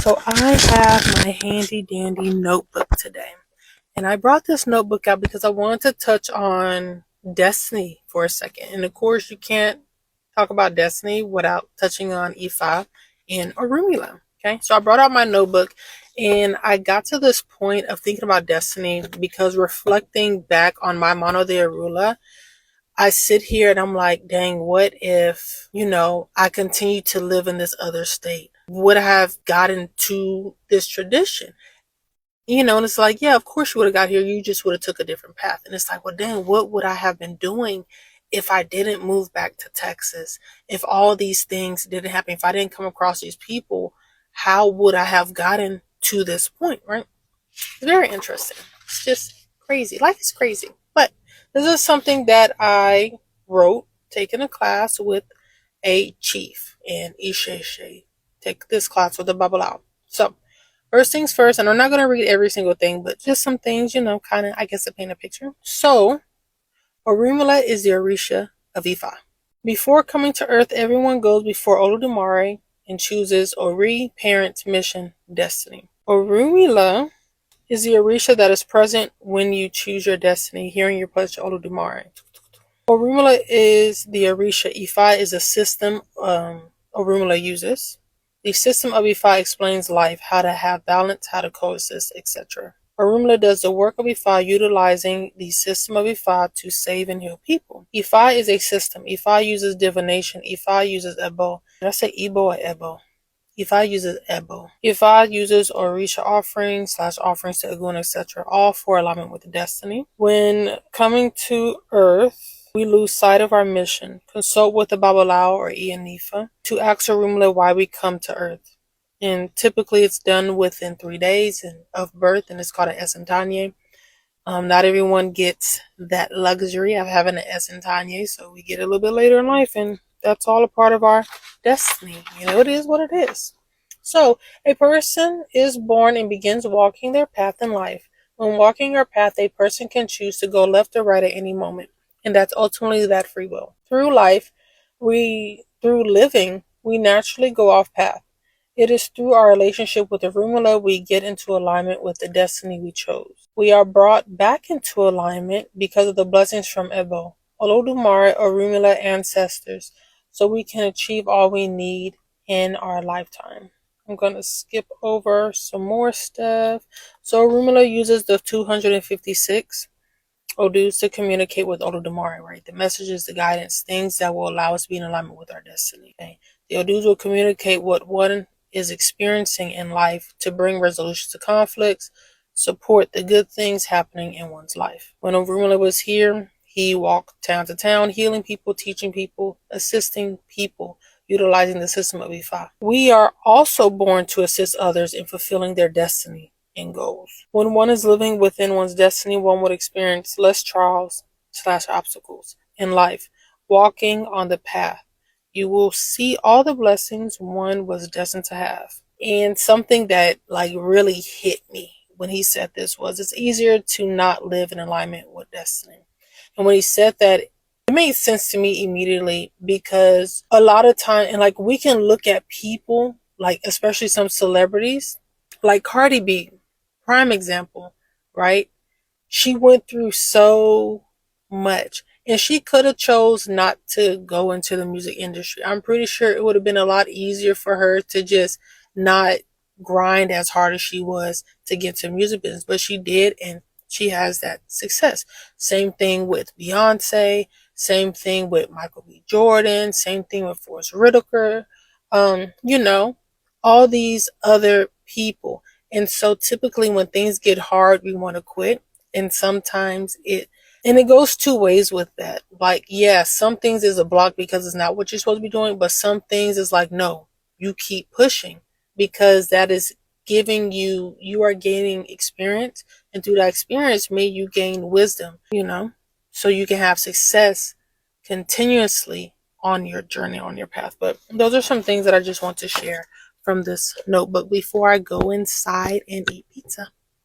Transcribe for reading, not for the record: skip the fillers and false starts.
So I have my handy dandy notebook today. And I brought this notebook out because I wanted to touch on destiny for a second. And of course, you can't talk about destiny without touching on Ifa and Orunmila. Okay, so I brought out my notebook and I got to this point of thinking about destiny because reflecting back on my Mano de Arula, I sit here and I'm like, dang, what if, I continue to live in this other state? Would I have gotten to this tradition? And it's like, yeah, of course you would have got here. You just would have took a different path. And it's like, well, dang, what would I have been doing if I didn't move back to Texas? If all these things didn't happen, if I didn't come across these people, how would I have gotten to this point, right? It's very interesting. It's just crazy. Life is crazy. But this is something that I wrote, taking a class with a chief in Isheshe. Take this class with the Babalawo. So, first things first, and I'm not going to read every single thing, but just some things, kind of, I guess, to paint a picture. So, Orunmila is the Orisha of Ifa. Before coming to Earth, everyone goes before Olodumare and chooses Ori, parent, mission, destiny. Orunmila is the Orisha that is present when you choose your destiny, hearing your pledge to Olodumare. Orunmila is the Orisha. Ifa is a system Orunmila uses. The system of Ifa explains life, how to have balance, how to coexist, etc. Orunmila does the work of Ifa utilizing the system of Ifa to save and heal people. Ifa is a system. Ifa uses divination. Ifa uses Ebo. Did I say Ebo or Ebo? Ifa uses Ebo. Ifa uses Orisha offerings / offerings to Ogun, etc. All for alignment with destiny. When coming to Earth, we lose sight of our mission. Consult with the Babalawo or Ianifa to ask Orunmila why we come to Earth. And typically it's done within 3 days of birth, and it's called an Esentanye. Not everyone gets that luxury of having an Esentanye, so we get a little bit later in life, and that's all a part of our destiny. It is what it is. So, a person is born and begins walking their path in life. When walking our path, a person can choose to go left or right at any moment. And that's ultimately that free will. Through life, through living, we naturally go off path. It is through our relationship with Orunmila we get into alignment with the destiny we chose. We are brought back into alignment because of the blessings from Ebo, Olodumare, Orunmila ancestors, so we can achieve all we need in our lifetime. I'm going to skip over some more stuff. So Orunmila uses the 256 Odus to communicate with Olodumare, right? The messages, the guidance, things that will allow us to be in alignment with our destiny. Okay? The Odus will communicate what one is experiencing in life to bring resolution to conflicts, support the good things happening in one's life. When Orunmila was here, he walked town to town, healing people, teaching people, assisting people, utilizing the system of Ifa. We are also born to assist others in fulfilling their destiny and goals. When one is living within one's destiny, one would experience less trials / obstacles in life. Walking on the path, you will see all the blessings one was destined to have. And something that really hit me when he said this was, it's easier to not live in alignment with destiny. And when he said that, it made sense to me immediately, because a lot of time, and we can look at people, especially some celebrities, like Cardi B, prime example, right? She went through so much, and she could have chose not to go into the music industry. I'm pretty sure it would have been a lot easier for her to just not grind as hard as she was to get to music business, but she did, and she has that success. Same thing with Beyonce, same thing with Michael B. Jordan, same thing with Forrest Whitaker, all these other people. And so typically when things get hard, we want to quit. And sometimes it goes two ways with that. Some things is a block because it's not what you're supposed to be doing, but some things is no, you keep pushing, because that is giving you are gaining experience, and through that experience, may you gain wisdom, so you can have success continuously on your journey, on your path. But those are some things that I just want to share from this notebook before I go inside and eat pizza.